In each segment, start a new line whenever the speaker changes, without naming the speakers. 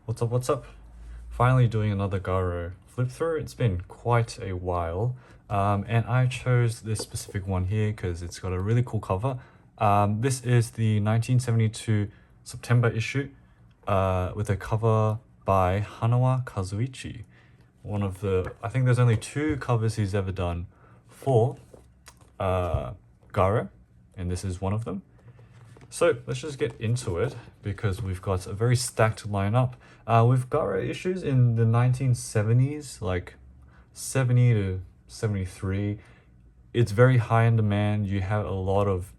What's up, what's up? Finally doing another Garo flip through. It's been quite a while. And I chose this specific one here because it's got a really cool cover. This is the 1972 September issue with a cover by Hanawa Kazuichi. I think there's only 2 covers he's ever done for Garo, and this is one of them. So let's just get into it because we've got a very stacked lineup. With Garo issues in the 1970s, like 70 to 73, it's very high in demand. You have a lot of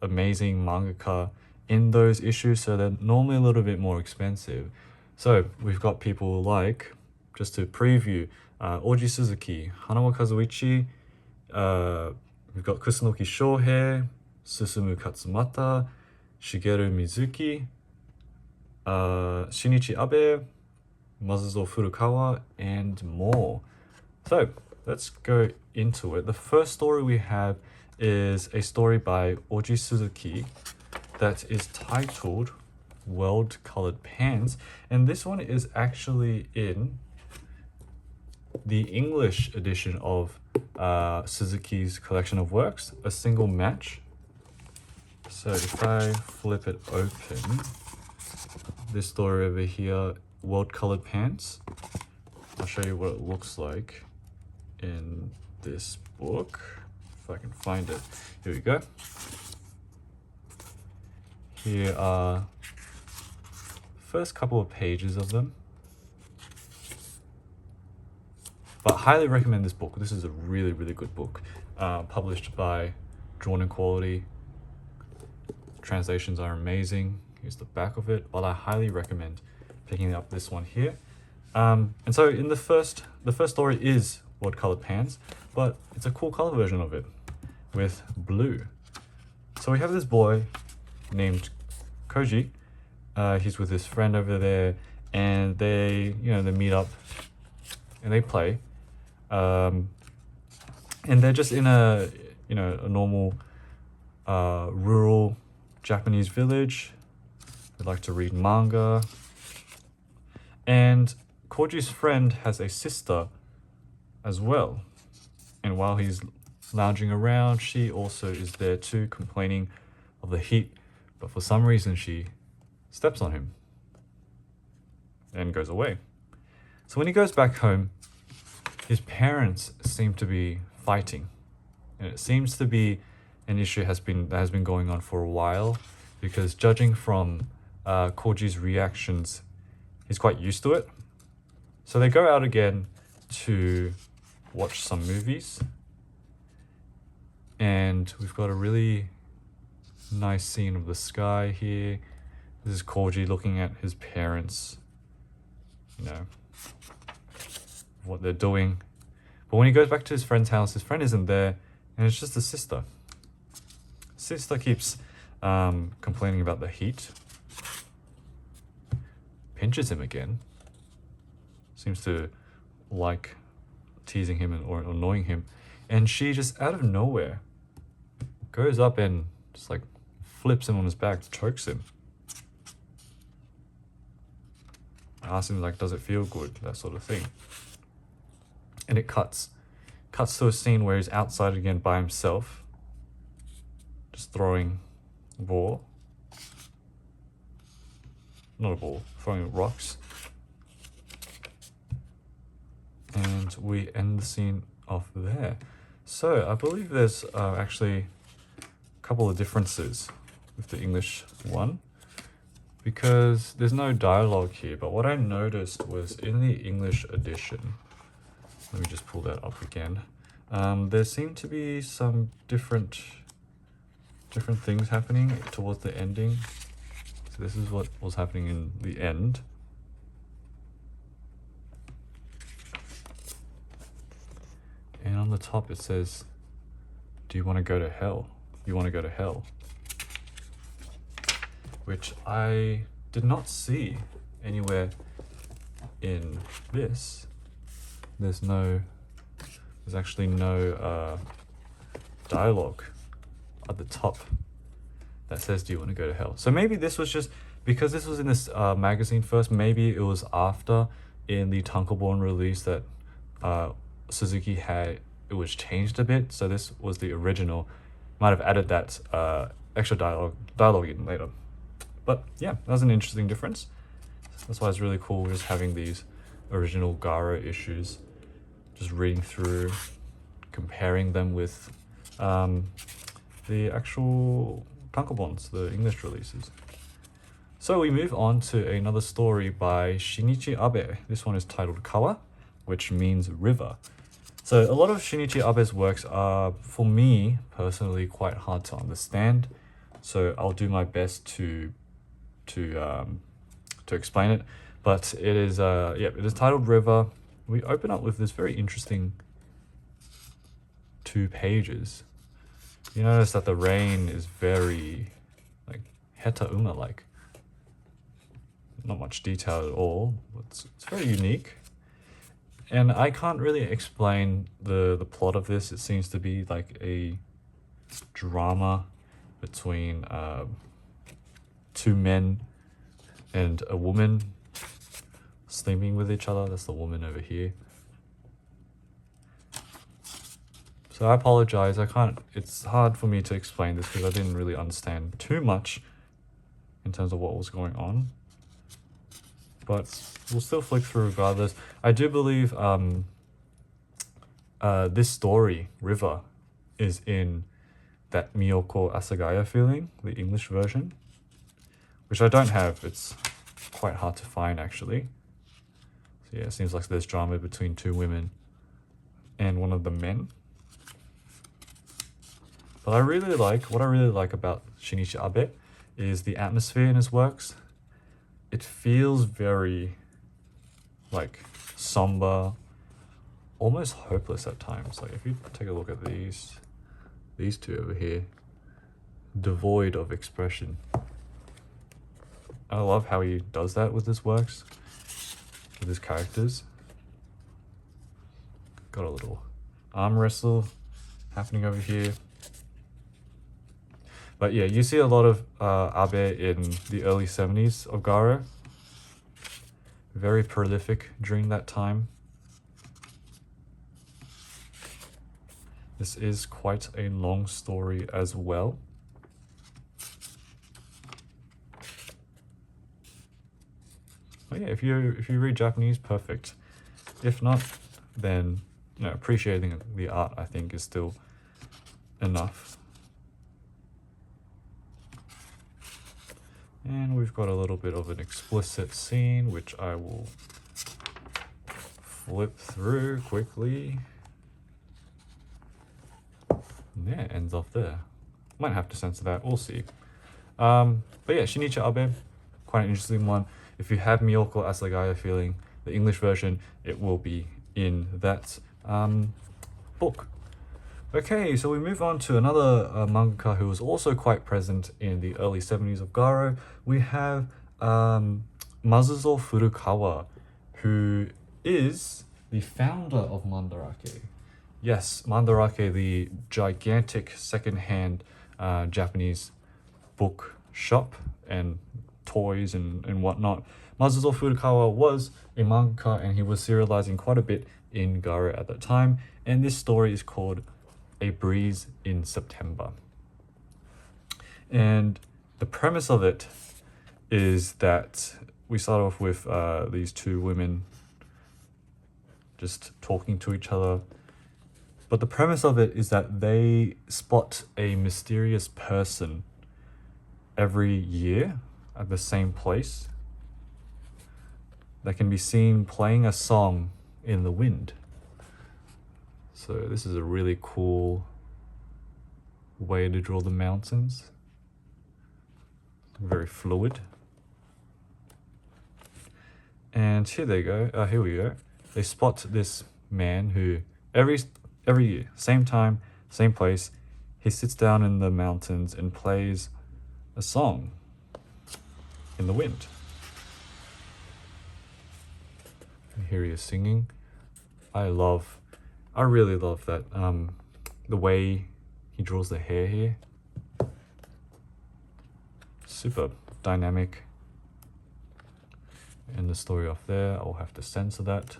amazing mangaka in those issues, so they're normally a little bit more expensive. So we've got people like, just to preview, Oji Suzuki, Hanawa Kazuichi, we've got Kusunoki Shohei, Susumu Katsumata, Shigeru Mizuki, Shinichi Abe, Masuzou Furukawa, and more. So let's go into it. The first story we have is a story by Oji Suzuki that is titled World Colored Pants, and this one is actually in the English edition of Suzuki's collection of works, a single match. So if I flip it open, this story over here, World Colored Pants, I'll show you what it looks like in this book, if I can find it. Here we go. Here are first couple of pages of them. But highly recommend this book. This is a really, really good book. Published by Drawn in Quality. Translations are amazing. Here's the back of it, but I highly recommend picking up this one here. And so in the first story is World Colored Pants, but it's a cool color version of it with blue. So we have this boy named Koji. He's with his friend over there, and they meet up and they play. And they're just in a normal rural Japanese village. They like to read manga. And Koji's friend has a sister as well. And while he's lounging around, she also is there too, complaining of the heat. But for some reason, she steps on him and goes away. So when he goes back home, his parents seem to be fighting. And it seems to be an issue that has been going on for a while, because judging from Koji's reactions, he's quite used to it. So they go out again to watch some movies, and we've got a really nice scene of the sky here. This is Koji looking at his parents, what they're doing. But when he goes back to his friend's house, his friend isn't there, and it's just the sister. Sister keeps complaining about the heat. Pinches him again. Seems to like teasing him or annoying him. And she just out of nowhere goes up and just like flips him on his back, chokes him. Asks him like, does it feel good? That sort of thing. And it cuts to a scene where he's outside again by himself, just throwing a ball. Not a ball, throwing rocks. And we end the scene off there. So I believe there's actually a couple of differences with the English one, because there's no dialogue here. But what I noticed was in the English edition, let me just pull that up again. There seemed to be some different things happening towards the ending. So this is what was happening in the end. And on the top it says, do you want to go to hell? You want to go to hell? Which I did not see anywhere in this. There's actually no dialogue at the top that says, do you want to go to hell? So maybe this was just because this was in this magazine first, maybe it was after in the Tankobon release that Suzuki had, it was changed a bit, so this was the original. Might have added that extra dialogue in later. But yeah, that was an interesting difference. That's why it's really cool just having these original Garo issues, just reading through, comparing them with the actual tankobons, the English releases. So we move on to another story by Shinichi Abe. This one is titled Kawa, which means river. So a lot of Shinichi Abe's works are, for me personally, quite hard to understand. So I'll do my best to explain it. But it is it is titled River. We open up with this very interesting 2 pages. You notice that the rain is very like Heta Uma like. Not much detail at all. It's very unique. And I can't really explain the plot of this. It seems to be like a drama between 2 men and a woman sleeping with each other. That's the woman over here. So I apologize. It's hard for me to explain this because I didn't really understand too much in terms of what was going on. But we'll still flick through regardless. I do believe this story, River, is in that Miyoko Asagaya feeling, the English version, which I don't have. It's quite hard to find, actually. So yeah, it seems like there's drama between 2 women and one of the men. But what I really like about Shinichi Abe is the atmosphere in his works. It feels very like somber, almost hopeless at times. Like if you take a look at these 2 over here, devoid of expression. I love how he does that with his works, with his characters. Got a little arm wrestle happening over here. But yeah, you see a lot of Abe in the early 70s of Garo. Very prolific during that time. This is quite a long story as well. But yeah, if you read Japanese, perfect. If not, then appreciating the art, I think, is still enough. And we've got a little bit of an explicit scene, which I will flip through quickly. And yeah, it ends off there. Might have to censor that, we'll see. But yeah, Shinichi Abe, quite an interesting one. If you have Miyoko Asagaya feeling, the English version, it will be in that book. Okay, so we move on to another mangaka who was also quite present in the early 70s of Garo. We have Masuzou Furukawa, who is the founder of Mandarake. Yes, Mandarake, the gigantic second-hand Japanese book shop and toys and whatnot. Masuzou Furukawa was a mangaka and he was serializing quite a bit in Garo at that time. And this story is called A Breeze in September. And the premise of it is that we start off with these 2 women just talking to each other. But the premise of it is that they spot a mysterious person every year at the same place that can be seen playing a song in the wind. So this is a really cool way to draw the mountains. Very fluid. And here they go. Here we go. They spot this man who every year, same time, same place, he sits down in the mountains and plays a song in the wind. And here he is singing. I really love that, the way he draws the hair here. Super dynamic, end the story off there. I'll have to censor that.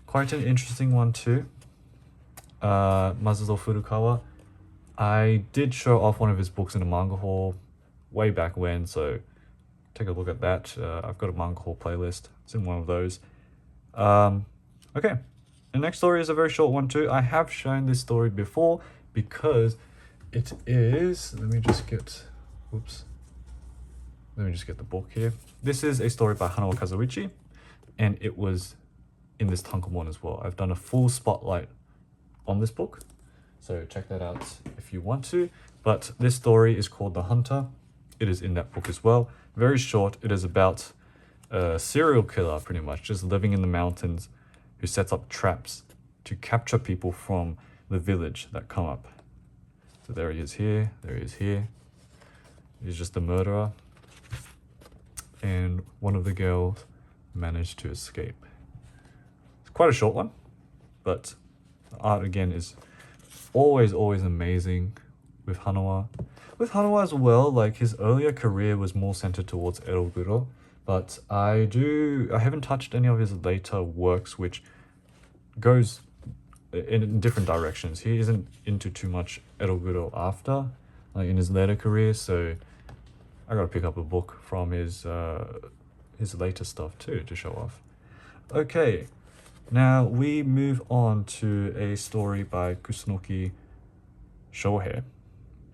Quite an interesting one too. Masuzou Furukawa. I did show off one of his books in a manga haul way back when, so take a look at that. I've got a manga haul playlist. It's in one of those. Okay, the next story is a very short one too. I have shown this story before because it is, let me just get the book here. This is a story by Hanawa Kazuichi, and it was in this tankobon as well. I've done a full spotlight on this book, so check that out if you want to. But this story is called The Hunter. It is in that book as well. Very short. It is about a serial killer, pretty much, just living in the mountains, who sets up traps to capture people from the village that come up. So there he is here, there he is here. He's just a murderer. And one of the girls managed to escape. It's quite a short one, but the art again is always amazing with Hanawa. With Hanawa as well, like his earlier career was more centered towards eroguro, but I haven't touched any of his later works which goes in different directions. He isn't into too much eroguro after, like in his later career, so I gotta pick up a book from his later stuff too to show off. Okay, now we move on to a story by Kusunoki Shohei,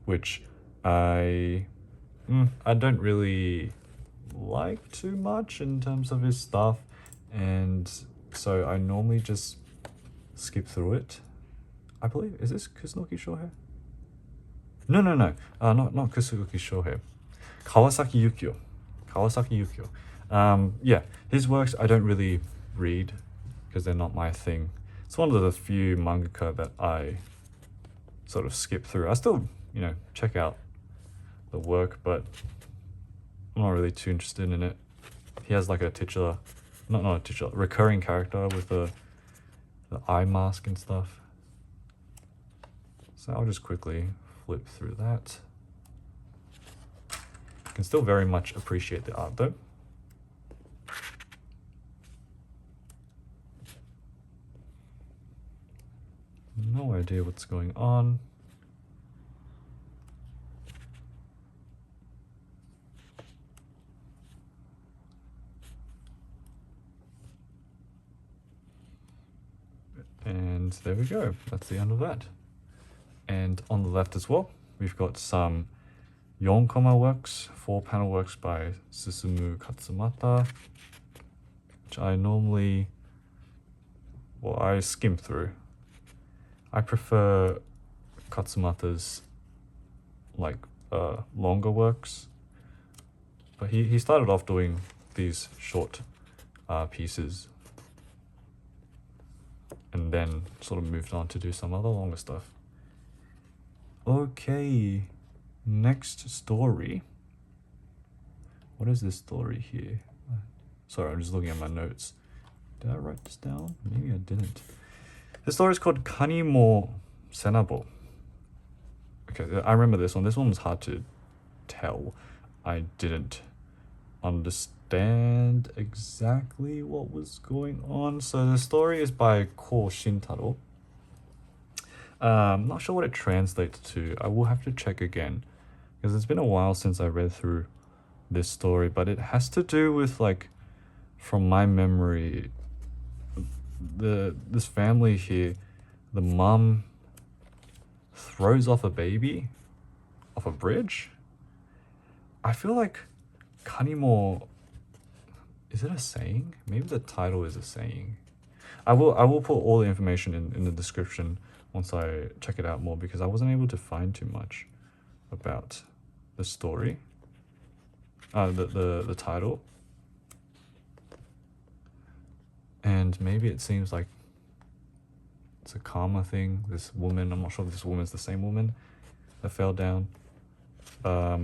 which I don't really like too much in terms of his stuff, and so I normally just skip through it. I believe, is this Kusunoki Shohei? No, not Kusunoki Shohei. Kawasaki Yukio. Yeah, his works I don't really read because they're not my thing. It's one of the few mangaka that I sort of skip through. I still, check out the work, but I'm not really too interested in it. He has like a recurring character with the eye mask and stuff. So I'll just quickly flip through that. Can still very much appreciate the art though. No idea what's going on. And there we go. That's the end of that. And on the left as well, we've got some 4-koма works, 4-panel works by Susumu Katsumata, which I normally, I skim through. I prefer Katsumata's longer works, but he started off doing these short pieces and then sort of moved on to do some other longer stuff. Okay, next story. What is this story here? Sorry, I'm just looking at my notes. Did I write this down? Maybe I didn't. The story is called Kani mo sena bo. Okay, I remember this one. This one was hard to tell. I didn't understand exactly what was going on. So the story is by Shintaro. I'm not sure what it translates to. I will have to check again because it's been a while since I read through this story, but it has to do with, from my memory, this family here, the mum throws off a baby off a bridge. I feel like Kanimo, is it a saying? Maybe the title is a saying. I will put all the information in the description once I check it out more, because I wasn't able to find too much about the story, the title. And maybe it seems like it's a karma thing. This woman, I'm not sure if this woman's the same woman that fell down. But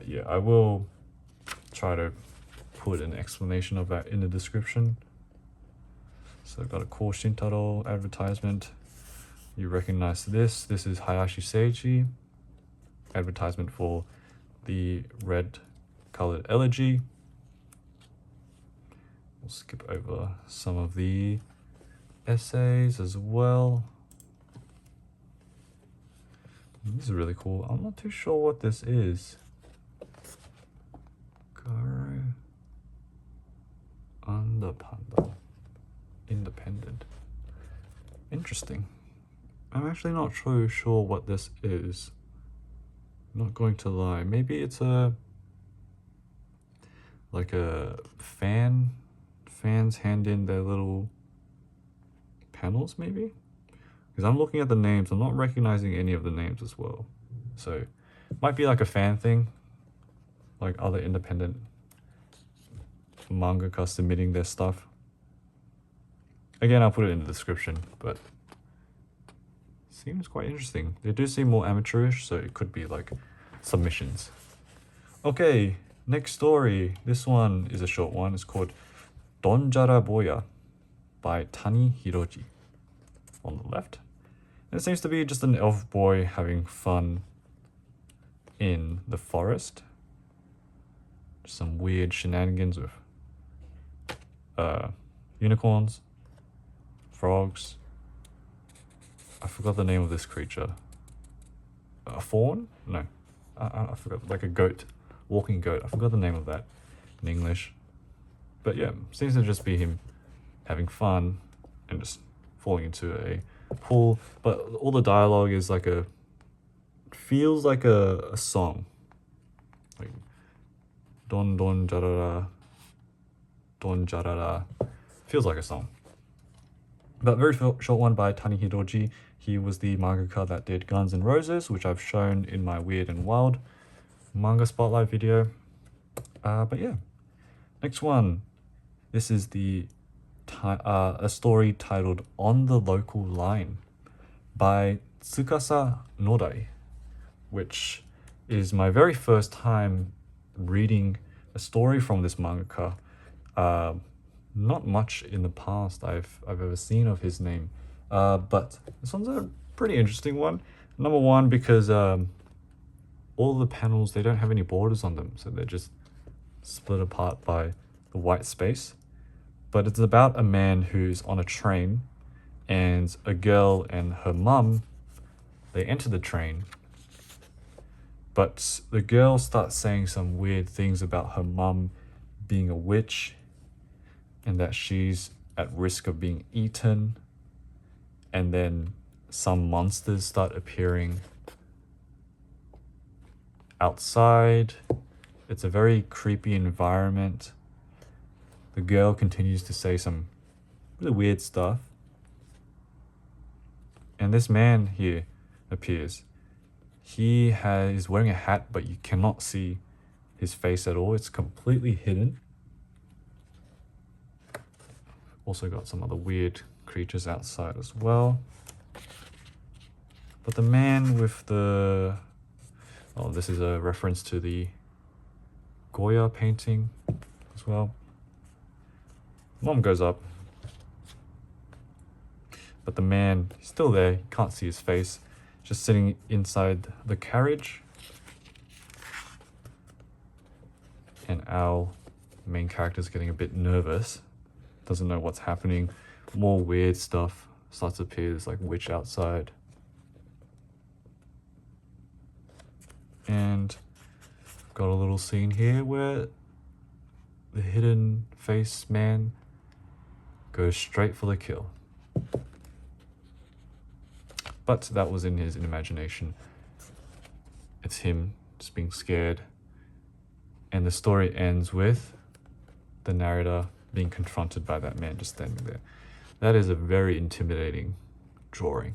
yeah, I will try to put an explanation of that in the description. So I've got a Shintaro advertisement. You recognize this. This is Hayashi Seiji. Advertisement for the red colored elegy. We'll skip over some of the essays as well. This is really cool. I'm not too sure what this is. Garo Independent. Interesting. I'm actually not too sure what this is. Not going to lie. Maybe it's like a fans hand in their little panels, maybe? Because I'm looking at the names, I'm not recognizing any of the names as well. So, might be like a fan thing, like other independent mangaka submitting their stuff. Again, I'll put it in the description, but seems quite interesting. They do seem more amateurish, so it could be like submissions. Okay, next story. This one is a short one. It's called Donjara Boya by Tani Hiroji on the left. And it seems to be just an elf boy having fun in the forest. Some weird shenanigans with unicorns, frogs. I forgot the name of this creature. A fawn? No, I forgot. Like a goat, walking goat. I forgot the name of that in English. But yeah, seems to just be him having fun and just falling into a pool. But all the dialogue is like feels like a song. Like don don jarara, don jarara. Feels like a song. But very short one by Tani Hiroji. He was the mangaka that did Guns N' Roses, which I've shown in my Weird and Wild manga spotlight video. But yeah, next one. This is a story titled On the Local Line by Tsukasa Nodai, which is my very first time reading a story from this mangaka. Not much in the past I've ever seen of his name, but this one's a pretty interesting one. Number one, because all the panels, they don't have any borders on them, so they're just split apart by the white space. But it's about a man who's on a train, and a girl and her mum, they enter the train, but the girl starts saying some weird things about her mum being a witch and that she's at risk of being eaten, and then some monsters start appearing outside. It's a very creepy environment. The girl continues to say some really weird stuff. And this man here appears. He is wearing a hat, but you cannot see his face at all. It's completely hidden. Also got some other weird creatures outside as well. But the man with the... Oh, this is a reference to the Goya painting as well. Mom goes up. But the man, he's still there. You can't see his face. Just sitting inside the carriage. And our main character is getting a bit nervous. Doesn't know what's happening. More weird stuff starts to appear. There's like witch outside. And got a little scene here where the hidden face man goes straight for the kill. But that was in his imagination. It's him just being scared. And the story ends with the narrator being confronted by that man just standing there. That is a very intimidating drawing.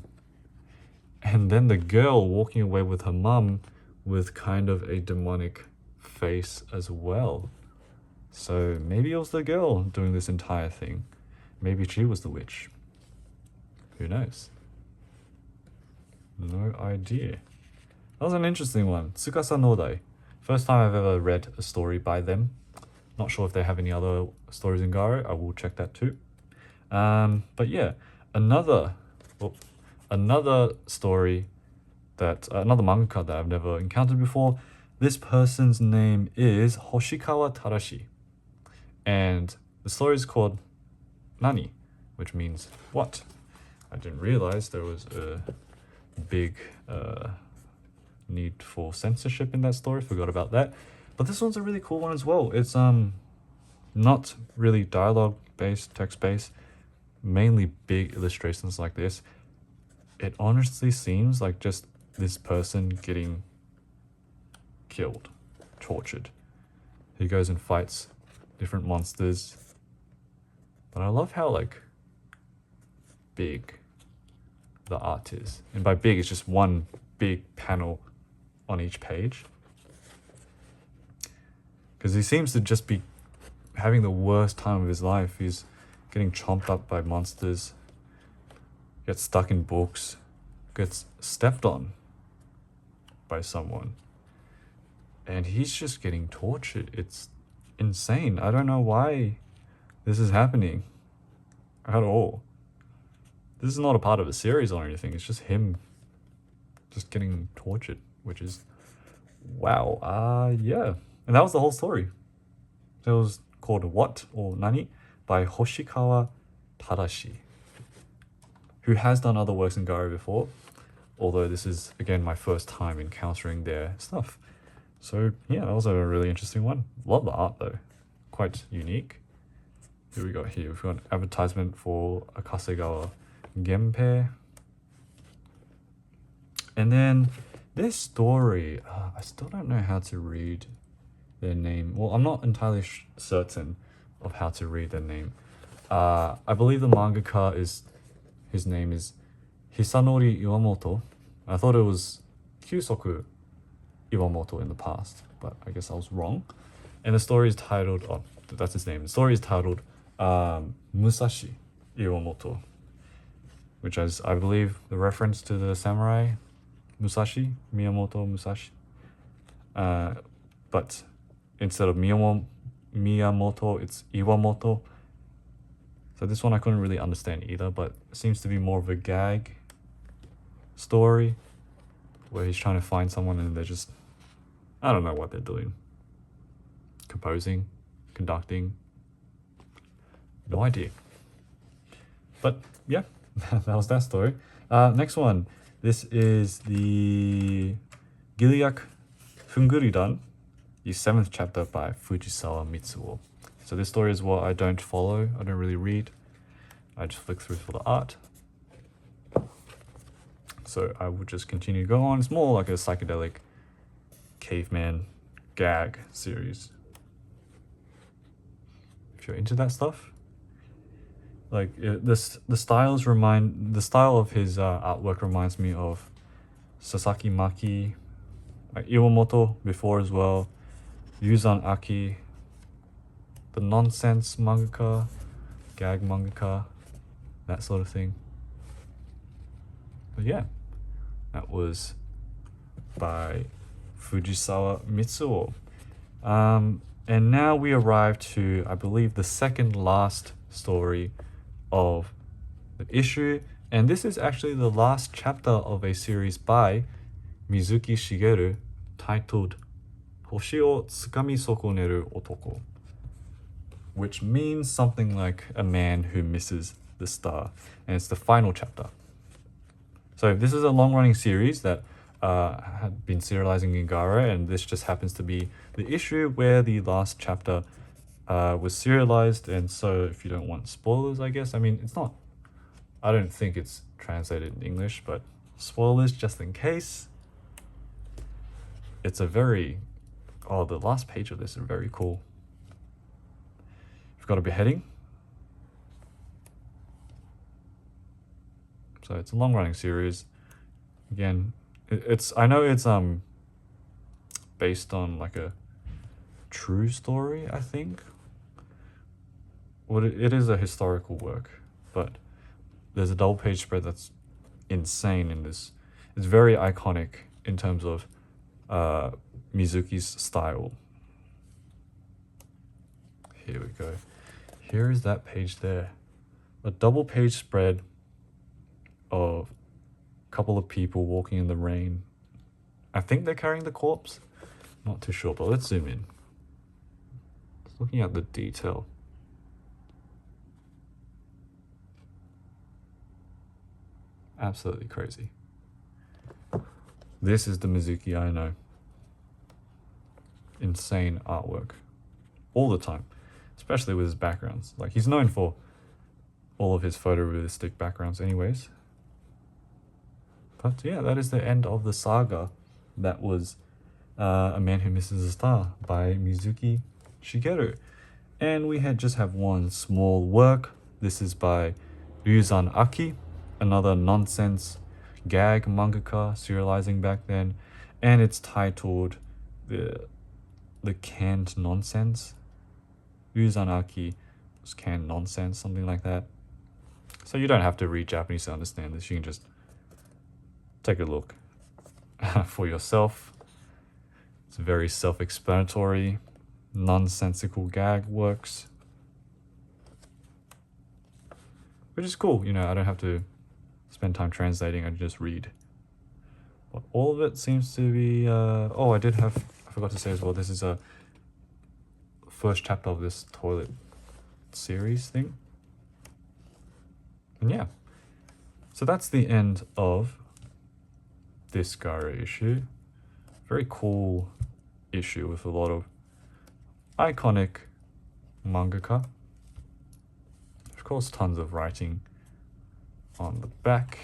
And then the girl walking away with her mum with kind of a demonic face as well. So maybe it was the girl doing this entire thing. Maybe she was the witch. Who knows? No idea. That was an interesting one. Tsukasa Nodai. First time I've ever read a story by them. Not sure if they have any other stories in Garo. I will check that too. But yeah, another story that another mangaka that I've never encountered before. This person's name is Hoshikawa Tadashi, and The story is called Nani, which means what. I didn't realize there was a big need for censorship in that story. Forgot about that. But this one's a really cool one as well. It's not really dialogue based, text based, mainly big illustrations like this. It honestly seems like just this person getting killed, tortured. He goes and fights different monsters. But I love how like big the art is. And by big, it's just one big panel on each page. Because he seems to just be having the worst time of his life. He's getting chomped up by monsters, gets stuck in books, gets stepped on by someone. And he's just getting tortured. It's insane. I don't know why this is happening at all. This is not a part of a series or anything. It's just him just getting tortured, which is wow. Yeah. And that was the whole story. It was called What or Nani by Hoshikawa Tadashi, who has done other works in Garo before, although this is, again, my first time encountering their stuff. So, yeah, that was a really interesting one. Love the art, though. Quite unique. Here we got here. We've got an advertisement for Akasegawa Genpei. And then this story, I still don't know how to read their name. Well, I'm not entirely certain of how to read their name. I believe the mangaka his name is Hisanori Iwamoto. I thought it was Kyusoku Iwamoto in the past, but I guess I was wrong. And the story is titled, oh, that's his name. The story is titled Musashi Iwamoto, which is, I believe, the reference to the samurai Musashi, Miyamoto Musashi. But instead of Miyamoto, it's Iwamoto. So this one I couldn't really understand either, but it seems to be more of a gag story where he's trying to find someone and they're just, I don't know what they're doing. Composing, conducting, no idea. But yeah, that was that story. Next one. This is the Gilyak Funguridan, the 7th chapter by Fujisawa Mitsuo. So this story is what I don't follow. I don't really read. I just flick through for the art. So I will just continue to go on. It's more like a psychedelic caveman gag series. If you're into that stuff. Like the style of his artwork reminds me of Sasaki Maki, like Iwamoto before as well, Ryuzan Aki, the nonsense mangaka, gag mangaka, that sort of thing. But yeah, that was by Fujisawa Mitsuo. And now we arrive to, I believe, the second last story of the issue, and this is actually the last chapter of a series by Mizuki Shigeru titled Hoshi o tsukami sokoneru otoko, which means something like a man who misses the star, and it's the final chapter. So this is a long-running series that had been serializing in Garo, and this just happens to be the issue where the last chapter was serialized. And so if you don't want spoilers, I guess, I mean, it's not, I don't think it's translated in English, but spoilers just in case. It's a very, the last page of this is very cool. You've got a beheading. So it's a long-running series. Again, I know it's based on like a true story, I think. Well, it is a historical work, but there's a double page spread that's insane in this. It's very iconic in terms of Mizuki's style. Here we go. Here is that page there. A double page spread of a couple of people walking in the rain. I think they're carrying the corpse. Not too sure, but let's zoom in. Just looking at the detail. Absolutely crazy. This is the Mizuki I know. Insane artwork. All the time. Especially with his backgrounds. Like, he's known for all of his photorealistic backgrounds anyways. But yeah, that is the end of the saga. That was A Man Who Misses a Star by Mizuki Shigeru. And we just have one small work. This is by Ryuzan Aki, another nonsense gag mangaka serializing back then. And it's titled The Canned Nonsense. Ryuzan Aki was canned nonsense, something like that. So you don't have to read Japanese to understand this. You can just take a look for yourself. It's very self-explanatory, nonsensical gag works, which is cool. You know, I don't have to spend time translating. I just read. But all of it seems to be. Oh, I forgot to say as well. This is a first chapter of this toilet series thing. And yeah, so that's the end of this Garo issue. Very cool issue with a lot of iconic mangaka. Of course, tons of writing on the back.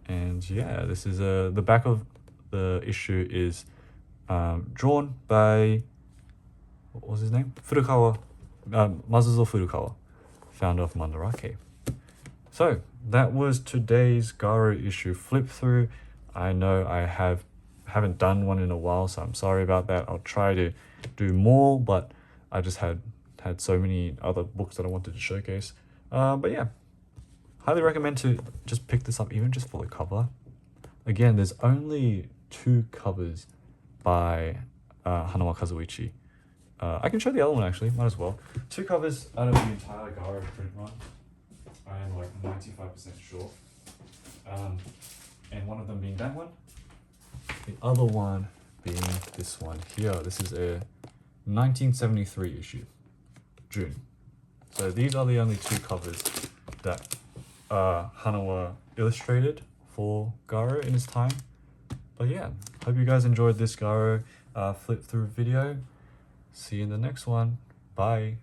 And yeah, this is the back of the issue is drawn by, what was his name? Furukawa, Masuzou Furukawa, founder of Mandarake. So that was today's Garo issue flip through. I know I haven't done one in a while, so I'm sorry about that. I'll try to do more, but I just had so many other books that I wanted to showcase. But yeah, highly recommend to just pick this up, even just for the cover. Again, there's only 2 covers by Hanawa Kazuichi. I can show the other one actually, might as well. 2 covers out of the entire Garo print run. I am like 95% sure. And one of them being that one. The other one being this one here. This is a 1973 issue, June. So these are the only 2 covers that Hanawa illustrated for Garo in his time. But yeah, hope you guys enjoyed this Garo flip through video. See you in the next one. Bye.